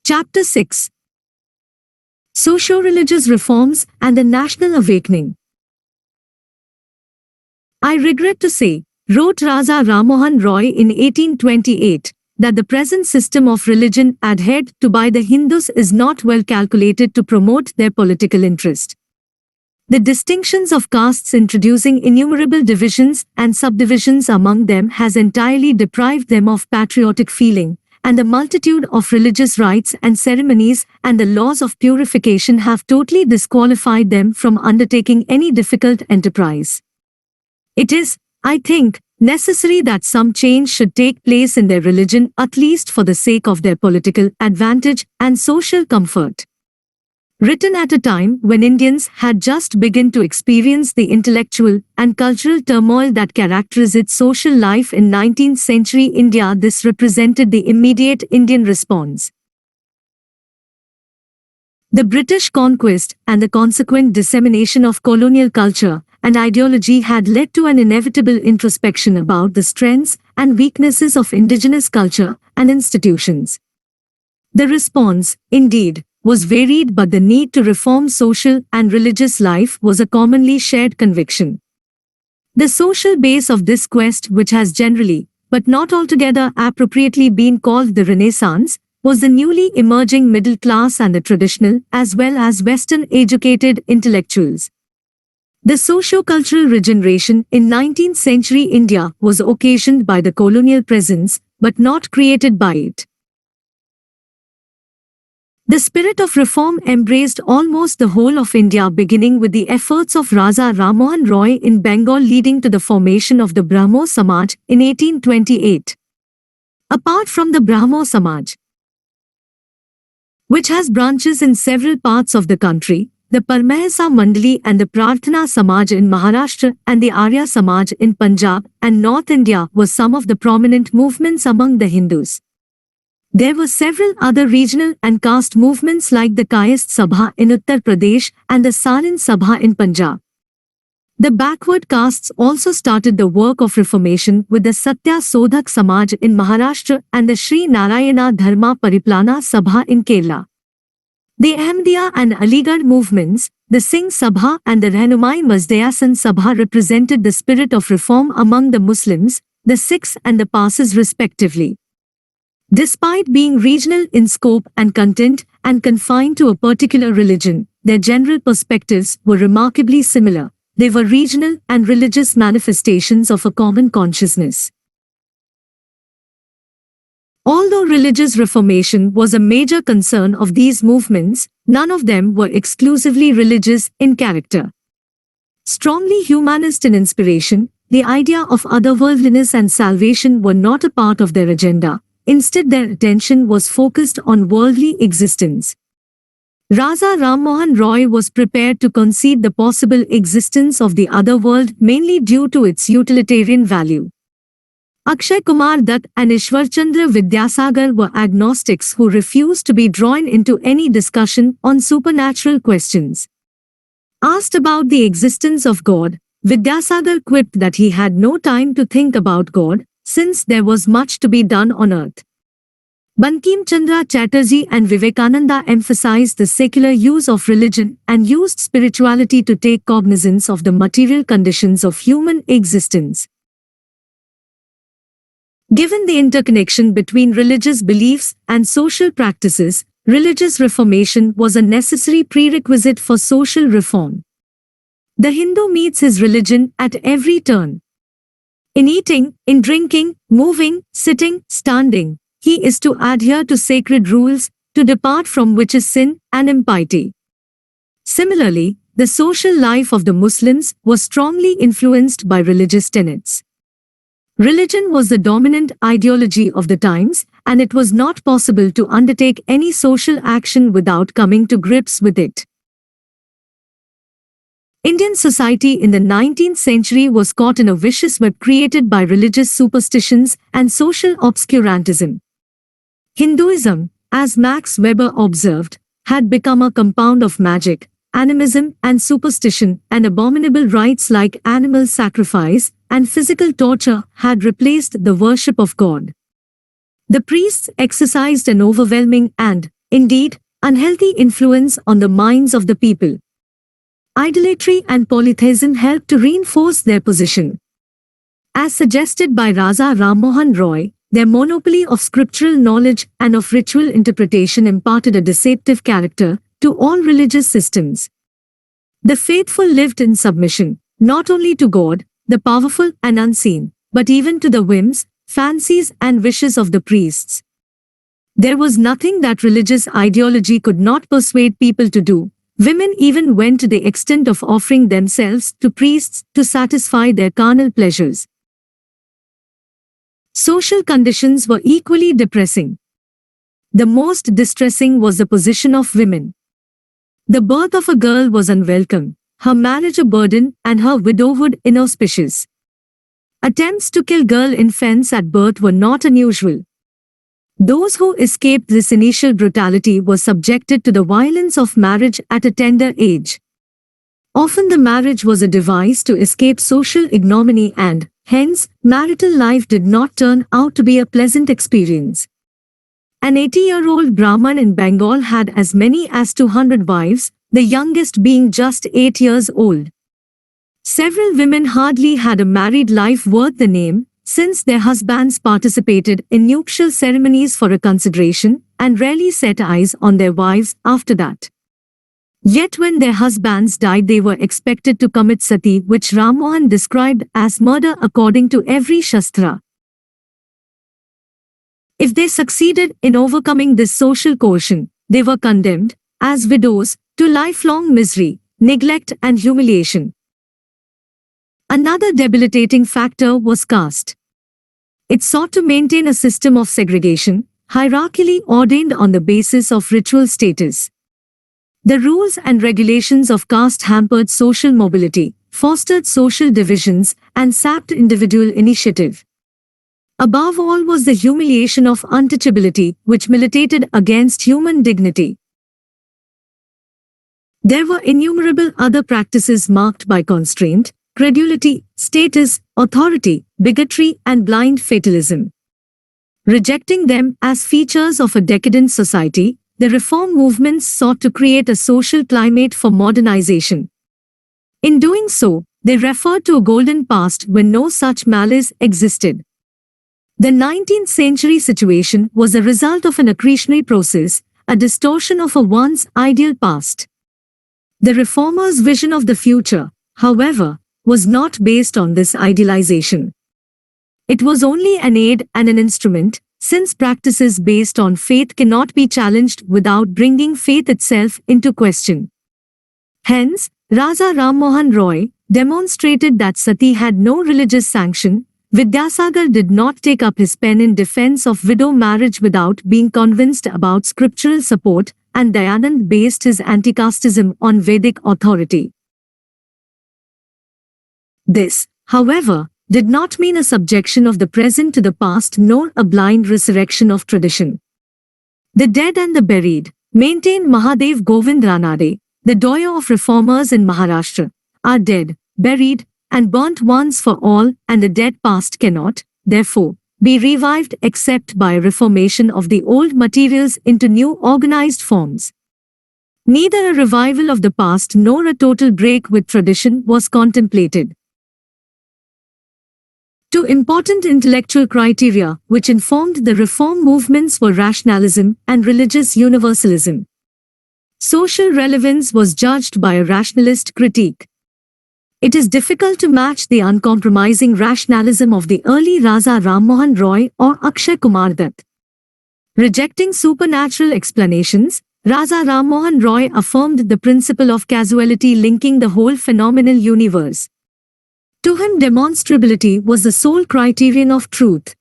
Chapter 6: Socio-religious Reforms and the National Awakening. I regret to say, wrote Raja Rammohan Roy in 1828, that the present system of religion adhered to by the Hindus is not well calculated to promote their political interest. The distinctions of castes introducing innumerable divisions and subdivisions among them has entirely deprived them of patriotic feeling, and the multitude of religious rites and ceremonies and the laws of purification have totally disqualified them from undertaking any difficult enterprise. It is, I think, necessary that some change should take place in their religion, at least for the sake of their political advantage and social comfort. Written at a time when Indians had just begun to experience the intellectual and cultural turmoil that characterized social life in 19th century India, this represented the immediate Indian response. The British conquest and the consequent dissemination of colonial culture and ideology had led to an inevitable introspection about the strengths and weaknesses of indigenous culture and institutions. The response, indeed, was varied, but the need to reform social and religious life was a commonly shared conviction. The social base of this quest, which has generally, but not altogether appropriately been called the Renaissance, was the newly emerging middle class and the traditional as well as Western-educated intellectuals. The socio-cultural regeneration in 19th century India was occasioned by the colonial presence, but not created by it. The spirit of reform embraced almost the whole of India, beginning with the efforts of Raja Rammohan Roy in Bengal leading to the formation of the Brahmo Samaj in 1828. Apart from the Brahmo Samaj, which has branches in several parts of the country, the Parmahisa Mandali and the Prarthana Samaj in Maharashtra and the Arya Samaj in Punjab and North India were some of the prominent movements among the Hindus. There were several other regional and caste movements like the Kayast Sabha in Uttar Pradesh and the Sarin Sabha in Punjab. The backward castes also started the work of reformation with the Satya Sodhak Samaj in Maharashtra and the Sri Narayana Dharma Pariplana Sabha in Kerala. The Ahmadiyya and Aligarh movements, the Singh Sabha and the Rahnumai Mazdayasan Sabha represented the spirit of reform among the Muslims, the Sikhs and the Parsis respectively. Despite being regional in scope and content and confined to a particular religion, their general perspectives were remarkably similar. They were regional and religious manifestations of a common consciousness. Although religious reformation was a major concern of these movements, none of them were exclusively religious in character. Strongly humanist in inspiration, the idea of otherworldliness and salvation were not a part of their agenda. Instead, their attention was focused on worldly existence. Raja Rammohan Roy was prepared to concede the possible existence of the other world mainly due to its utilitarian value. Akshay Kumar Dutt and Ishwar Chandra Vidyasagar were agnostics who refused to be drawn into any discussion on supernatural questions. Asked about the existence of God, Vidyasagar quipped that he had no time to think about God, since there was much to be done on earth. Bankim Chandra Chatterjee and Vivekananda emphasized the secular use of religion and used spirituality to take cognizance of the material conditions of human existence. Given the interconnection between religious beliefs and social practices, religious reformation was a necessary prerequisite for social reform. The Hindu meets his religion at every turn. In eating, in drinking, moving, sitting, standing, he is to adhere to sacred rules, to depart from which is sin and impiety. Similarly, the social life of the Muslims was strongly influenced by religious tenets. Religion was the dominant ideology of the times, and it was not possible to undertake any social action without coming to grips with it. Indian society in the 19th century was caught in a vicious web created by religious superstitions and social obscurantism. Hinduism, as Max Weber observed, had become a compound of magic, animism and superstition, and abominable rites like animal sacrifice and physical torture had replaced the worship of God. The priests exercised an overwhelming and, indeed, unhealthy influence on the minds of the people. Idolatry and polytheism helped to reinforce their position. As suggested by Raja Ram Mohan Roy, their monopoly of scriptural knowledge and of ritual interpretation imparted a deceptive character to all religious systems. The faithful lived in submission, not only to God, the powerful and unseen, but even to the whims, fancies and wishes of the priests. There was nothing that religious ideology could not persuade people to do. Women even went to the extent of offering themselves to priests to satisfy their carnal pleasures. Social conditions were equally depressing. The most distressing was the position of women. The birth of a girl was unwelcome, her marriage a burden, and her widowhood inauspicious. Attempts to kill girl infants at birth were not unusual. Those who escaped this initial brutality were subjected to the violence of marriage at a tender age. Often the marriage was a device to escape social ignominy and, hence, marital life did not turn out to be a pleasant experience. An 80-year-old Brahman in Bengal had as many as 200 wives, the youngest being just 8 years old. Several women hardly had a married life worth the name, since their husbands participated in nuptial ceremonies for a consideration and rarely set eyes on their wives after that. Yet when their husbands died they were expected to commit sati, which Ram Mohan described as murder according to every shastra. If they succeeded in overcoming this social coercion, they were condemned, as widows, to lifelong misery, neglect and humiliation. Another debilitating factor was caste. It sought to maintain a system of segregation, hierarchically ordained on the basis of ritual status. The rules and regulations of caste hampered social mobility, fostered social divisions, and sapped individual initiative. Above all was the humiliation of untouchability, which militated against human dignity. There were innumerable other practices marked by constraint, credulity, status, authority, bigotry, and blind fatalism. Rejecting them as features of a decadent society, the reform movements sought to create a social climate for modernization. In doing so, they referred to a golden past when no such malice existed. The 19th century situation was a result of an accretionary process, a distortion of a once ideal past. The reformers' vision of the future, however, was not based on this idealization. It was only an aid and an instrument, since practices based on faith cannot be challenged without bringing faith itself into question. Hence, Raja Ram Mohan Roy demonstrated that sati had no religious sanction. Vidyasagar did not take up his pen in defense of widow marriage without being convinced about scriptural support, and Dayanand based his anti-casteism on Vedic authority. This, however, did not mean a subjection of the present to the past nor a blind resurrection of tradition. The dead and the buried, maintained Mahadev Govind Ranade, the doyer of reformers in Maharashtra, are dead, buried, and burnt once for all, and the dead past cannot, therefore, be revived except by a reformation of the old materials into new organized forms. Neither a revival of the past nor a total break with tradition was contemplated. Two important intellectual criteria which informed the reform movements were rationalism and religious universalism. Social relevance was judged by a rationalist critique. It is difficult to match the uncompromising rationalism of the early Raja Ram Mohan Roy or Akshay Kumar Dutt. Rejecting supernatural explanations, Raja Ram Mohan Roy affirmed the principle of causality linking the whole phenomenal universe. To him, demonstrability was the sole criterion of truth.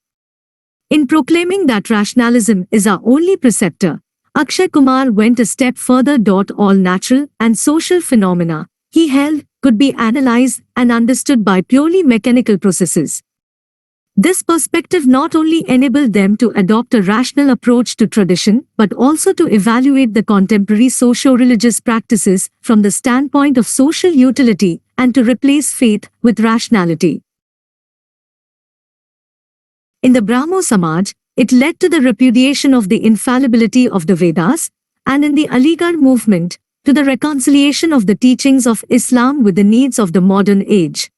In proclaiming that rationalism is our only preceptor, Akshay Kumar went a step further. All natural and social phenomena, he held, could be analyzed and understood by purely mechanical processes. This perspective not only enabled them to adopt a rational approach to tradition, but also to evaluate the contemporary socio-religious practices from the standpoint of social utility and to replace faith with rationality. In the Brahmo Samaj, it led to the repudiation of the infallibility of the Vedas, and in the Aligarh movement, to the reconciliation of the teachings of Islam with the needs of the modern age.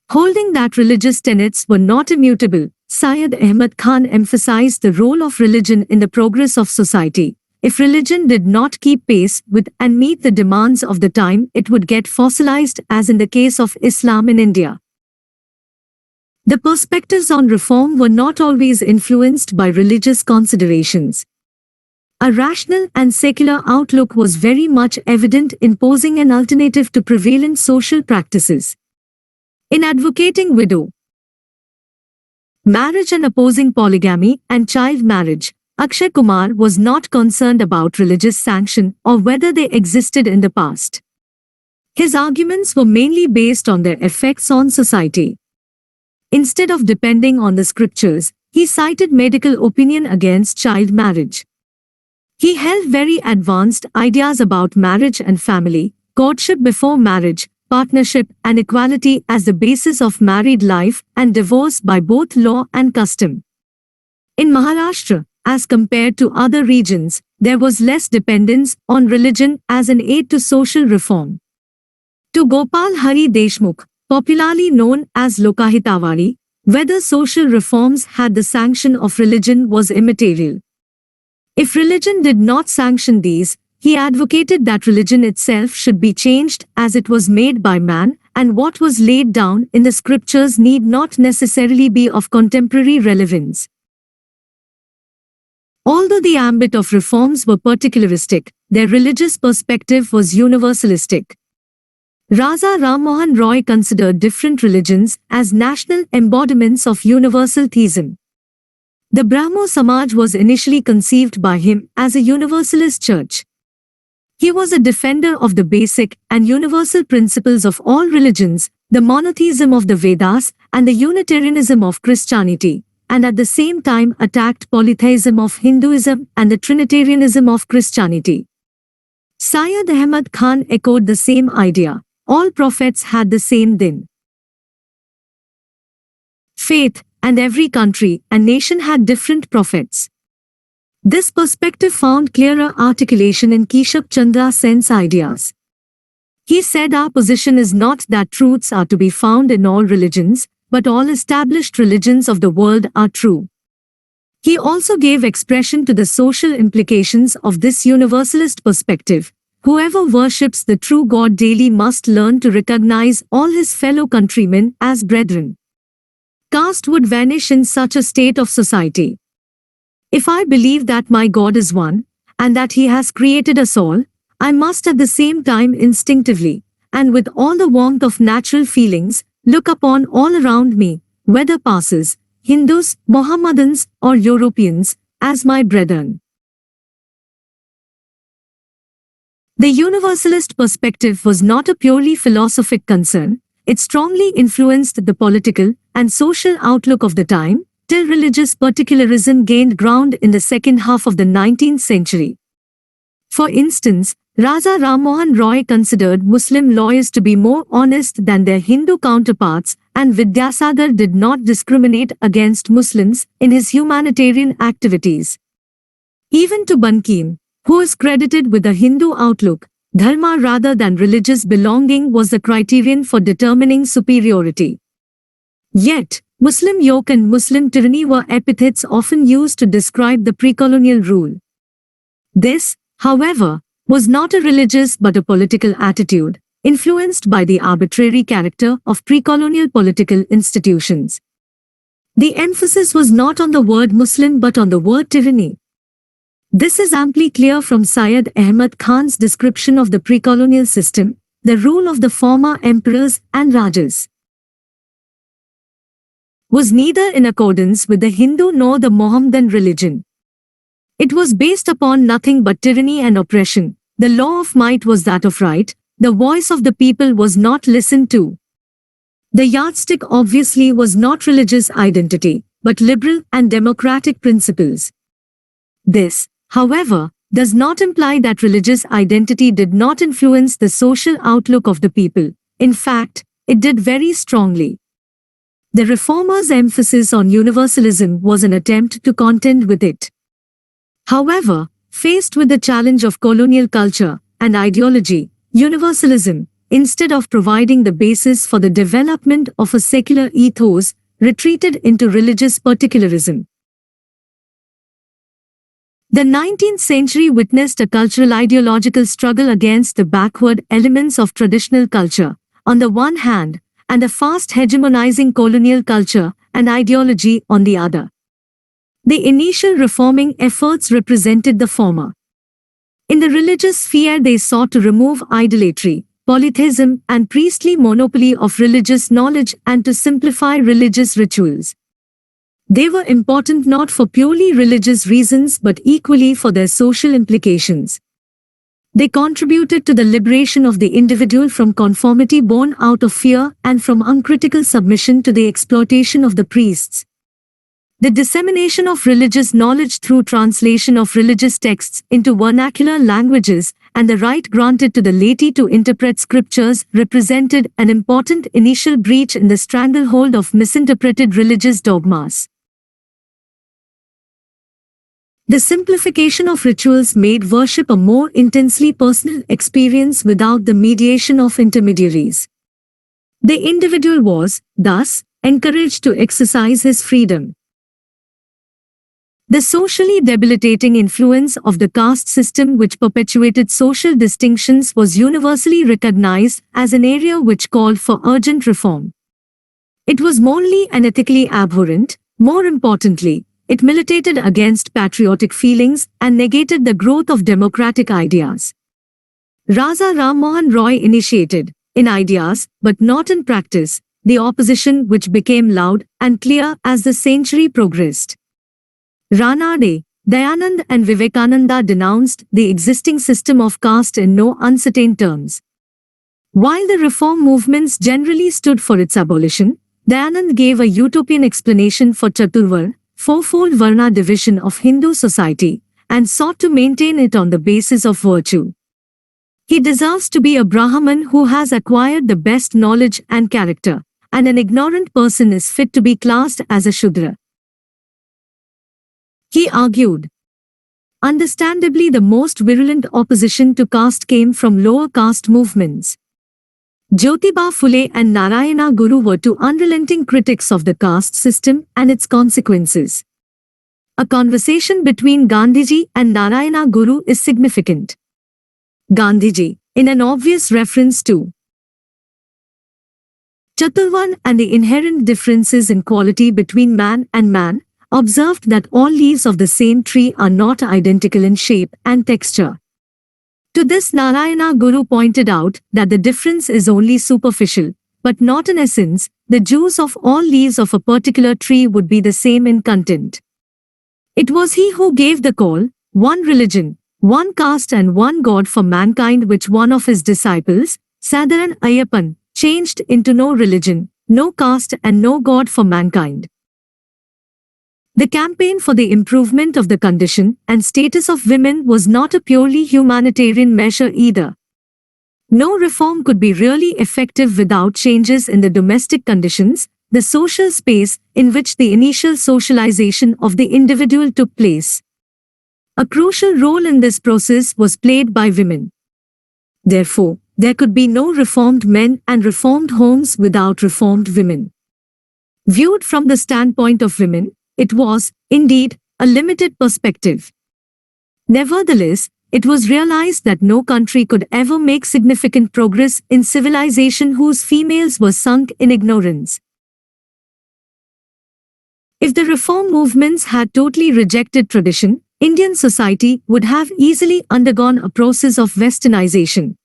Holding that religious tenets were not immutable, Syed Ahmad Khan emphasized the role of religion in the progress of society. If religion did not keep pace with and meet the demands of the time, it would get fossilized, as in the case of Islam in India. The perspectives on reform were not always influenced by religious considerations. A rational and secular outlook was very much evident in posing an alternative to prevalent social practices. In advocating widow marriage and opposing polygamy and child marriage, Akshay Kumar was not concerned about religious sanction or whether they existed in the past. His arguments were mainly based on their effects on society. Instead of depending on the scriptures, he cited medical opinion against child marriage. He held very advanced ideas about marriage and family, courtship before marriage, partnership and equality as the basis of married life and divorce by both law and custom. In Maharashtra, as compared to other regions, there was less dependence on religion as an aid to social reform. To Gopal Hari Deshmukh, popularly known as Lokahitawadi, whether social reforms had the sanction of religion was immaterial. If religion did not sanction these, he advocated that religion itself should be changed as it was made by man, and what was laid down in the scriptures need not necessarily be of contemporary relevance. Although the ambit of reforms were particularistic, their religious perspective was universalistic. Raja Ram Mohan Roy considered different religions as national embodiments of universal theism. The Brahmo Samaj was initially conceived by him as a universalist church. He was a defender of the basic and universal principles of all religions, the monotheism of the Vedas and the Unitarianism of Christianity, and at the same time attacked polytheism of Hinduism and the Trinitarianism of Christianity. Syed Ahmad Khan echoed the same idea. All prophets had the same din. Faith, and every country and nation had different prophets. This perspective found clearer articulation in Keshab Chandra Sen's ideas. He said our position is not that truths are to be found in all religions, but all established religions of the world are true. He also gave expression to the social implications of this universalist perspective. Whoever worships the true God daily must learn to recognize all his fellow countrymen as brethren. Caste would vanish in such a state of society. If I believe that my God is one, and that he has created us all, I must at the same time instinctively, and with all the warmth of natural feelings, look upon all around me, whether Parsis, Hindus, Mohammedans, or Europeans, as my brethren. The universalist perspective was not a purely philosophic concern. It strongly influenced the political and social outlook of the time, till religious particularism gained ground in the second half of the 19th century. For instance, Raja Ram Mohan Roy considered Muslim lawyers to be more honest than their Hindu counterparts, and Vidyasagar did not discriminate against Muslims in his humanitarian activities. Even to Bankim, who is credited with a Hindu outlook, dharma rather than religious belonging was the criterion for determining superiority. Yet, Muslim yoke and Muslim tyranny were epithets often used to describe the pre-colonial rule. This, however, was not a religious but a political attitude, influenced by the arbitrary character of pre-colonial political institutions. The emphasis was not on the word Muslim but on the word tyranny. This is amply clear from Syed Ahmad Khan's description of the pre-colonial system, the rule of the former emperors and rajas was neither in accordance with the Hindu nor the Mohammedan religion. It was based upon nothing but tyranny and oppression. The law of might was that of right. The voice of the people was not listened to. The yardstick obviously was not religious identity, but liberal and democratic principles. This, however, does not imply that religious identity did not influence the social outlook of the people. In fact, it did very strongly. The reformers' emphasis on universalism was an attempt to contend with it. However, faced with the challenge of colonial culture and ideology, universalism, instead of providing the basis for the development of a secular ethos, retreated into religious particularism. The 19th century witnessed a cultural ideological struggle against the backward elements of traditional culture, on the one hand, and a fast hegemonizing colonial culture and ideology on the other. The initial reforming efforts represented the former. In the religious sphere, they sought to remove idolatry, polytheism, and priestly monopoly of religious knowledge and to simplify religious rituals. They were important not for purely religious reasons but equally for their social implications. They contributed to the liberation of the individual from conformity born out of fear and from uncritical submission to the exploitation of the priests. The dissemination of religious knowledge through translation of religious texts into vernacular languages and the right granted to the laity to interpret scriptures represented an important initial breach in the stranglehold of misinterpreted religious dogmas. The simplification of rituals made worship a more intensely personal experience without the mediation of intermediaries. The individual was, thus, encouraged to exercise his freedom. The socially debilitating influence of the caste system, which perpetuated social distinctions, was universally recognized as an area which called for urgent reform. It was morally and ethically abhorrent. More importantly, it militated against patriotic feelings and negated the growth of democratic ideas. Raja Ram Mohan Roy initiated, in ideas but not in practice, the opposition which became loud and clear as the century progressed. Ranade, Dayanand and Vivekananda denounced the existing system of caste in no uncertain terms. While the reform movements generally stood for its abolition, Dayanand gave a utopian explanation for Chaturvarna, fourfold Varna division of Hindu society, and sought to maintain it on the basis of virtue. He deserves to be a Brahman who has acquired the best knowledge and character, and an ignorant person is fit to be classed as a Shudra. He argued. Understandably, the most virulent opposition to caste came from lower caste movements. Jyotiba Phule and Narayana Guru were two unrelenting critics of the caste system and its consequences. A conversation between Gandhiji and Narayana Guru is significant. Gandhiji, in an obvious reference to Chaturvarna and the inherent differences in quality between man and man, observed that all leaves of the same tree are not identical in shape and texture. To this, Narayana Guru pointed out that the difference is only superficial, but not in essence. The juice of all leaves of a particular tree would be the same in content. It was he who gave the call, one religion, one caste and one God for mankind, which one of his disciples, Sadaran Ayyappan, changed into no religion, no caste and no God for mankind. The campaign for the improvement of the condition and status of women was not a purely humanitarian measure either. No reform could be really effective without changes in the domestic conditions, the social space in which the initial socialization of the individual took place. A crucial role in this process was played by women. Therefore, there could be no reformed men and reformed homes without reformed women. Viewed from the standpoint of women, it was, indeed, a limited perspective. Nevertheless, it was realized that no country could ever make significant progress in civilization whose females were sunk in ignorance. If the reform movements had totally rejected tradition, Indian society would have easily undergone a process of westernization.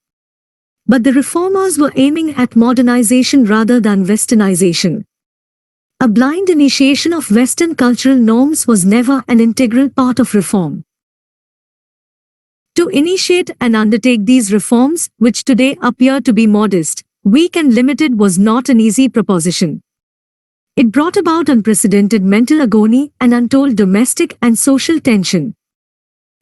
But the reformers were aiming at modernization rather than westernization. A blind initiation of Western cultural norms was never an integral part of reform. To initiate and undertake these reforms, which today appear to be modest, weak and limited, was not an easy proposition. It brought about unprecedented mental agony and untold domestic and social tension.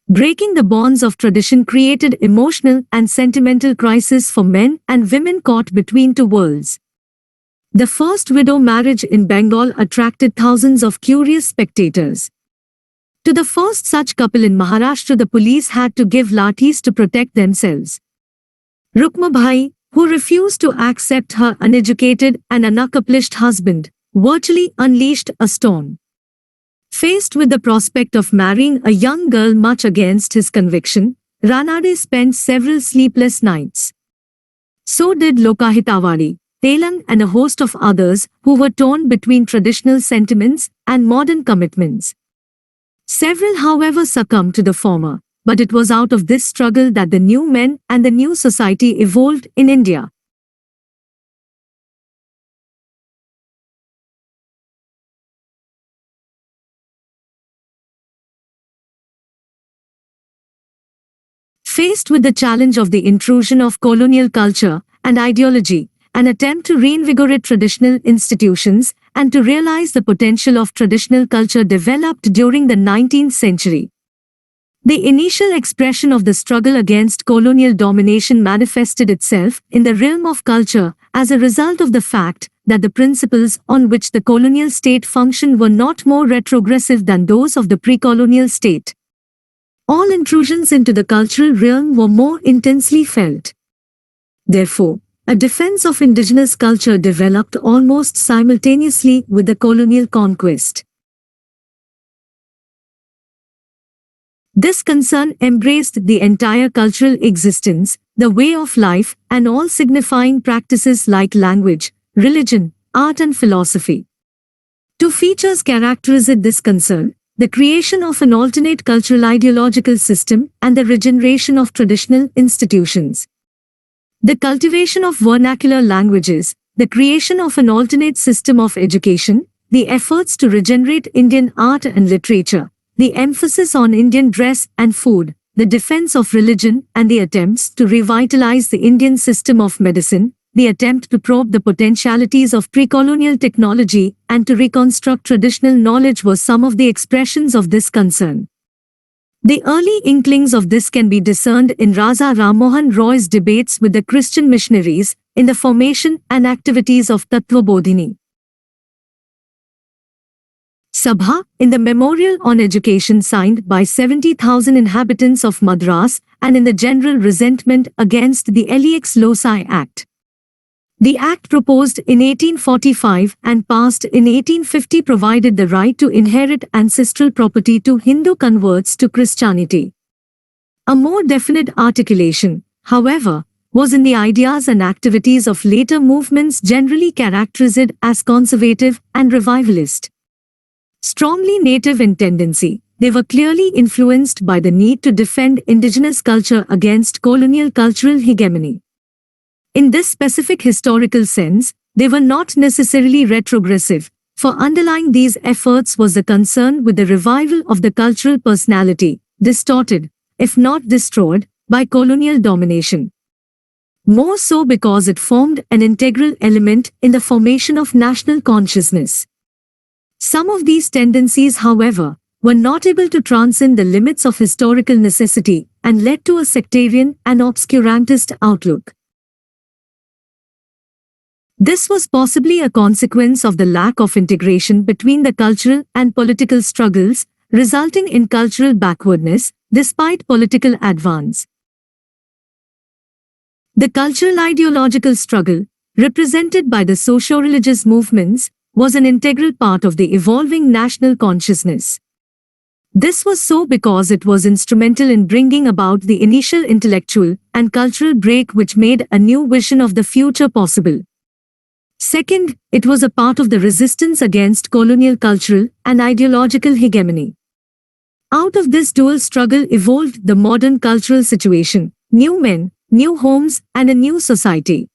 Breaking the bonds of tradition created emotional and sentimental crisis for men and women caught between two worlds. The first widow marriage in Bengal attracted thousands of curious spectators. To the first such couple in Maharashtra, the police had to give lathis to protect themselves. Rukmabai, who refused to accept her uneducated and unaccomplished husband, virtually unleashed a storm. Faced with the prospect of marrying a young girl much against his conviction, Ranade spent several sleepless nights. So did Lokahitawadi, Telang and a host of others who were torn between traditional sentiments and modern commitments. Several, however, succumbed to the former, but it was out of this struggle that the new men and the new society evolved in India. Faced with the challenge of the intrusion of colonial culture and ideology, an attempt to reinvigorate traditional institutions and to realize the potential of traditional culture developed during the 19th century. The initial expression of the struggle against colonial domination manifested itself in the realm of culture as a result of the fact that the principles on which the colonial state functioned were not more retrogressive than those of the pre-colonial state. All intrusions into the cultural realm were more intensely felt. Therefore, a defense of indigenous culture developed almost simultaneously with the colonial conquest. This concern embraced the entire cultural existence, the way of life, and all signifying practices like language, religion, art and philosophy. Two features characterized this concern: the creation of an alternate cultural ideological system and the regeneration of traditional institutions. The cultivation of vernacular languages, the creation of an alternate system of education, the efforts to regenerate Indian art and literature, the emphasis on Indian dress and food, the defense of religion, and the attempts to revitalize the Indian system of medicine, the attempt to probe the potentialities of pre-colonial technology and to reconstruct traditional knowledge were some of the expressions of this concern. The early inklings of this can be discerned in Raja Rammohan Roy's debates with the Christian missionaries in the formation and activities of Tattvabodhini Sabha, in the memorial on education signed by 70,000 inhabitants of Madras, and in the general resentment against the Lex Loci Act. The act proposed in 1845 and passed in 1850 provided the right to inherit ancestral property to Hindu converts to Christianity. A more definite articulation, however, was in the ideas and activities of later movements generally characterized as conservative and revivalist. Strongly native in tendency, they were clearly influenced by the need to defend indigenous culture against colonial cultural hegemony. In this specific historical sense, they were not necessarily retrogressive, for underlying these efforts was the concern with the revival of the cultural personality, distorted, if not destroyed, by colonial domination. More so because it formed an integral element in the formation of national consciousness. Some of these tendencies, however, were not able to transcend the limits of historical necessity and led to a sectarian and obscurantist outlook. This was possibly a consequence of the lack of integration between the cultural and political struggles, resulting in cultural backwardness despite political advance. The cultural ideological struggle, represented by the socio-religious movements, was an integral part of the evolving national consciousness. This was so because it was instrumental in bringing about the initial intellectual and cultural break which made a new vision of the future possible. Second, it was a part of the resistance against colonial cultural and ideological hegemony. Out of this dual struggle evolved the modern cultural situation, new men, new homes, and a new society.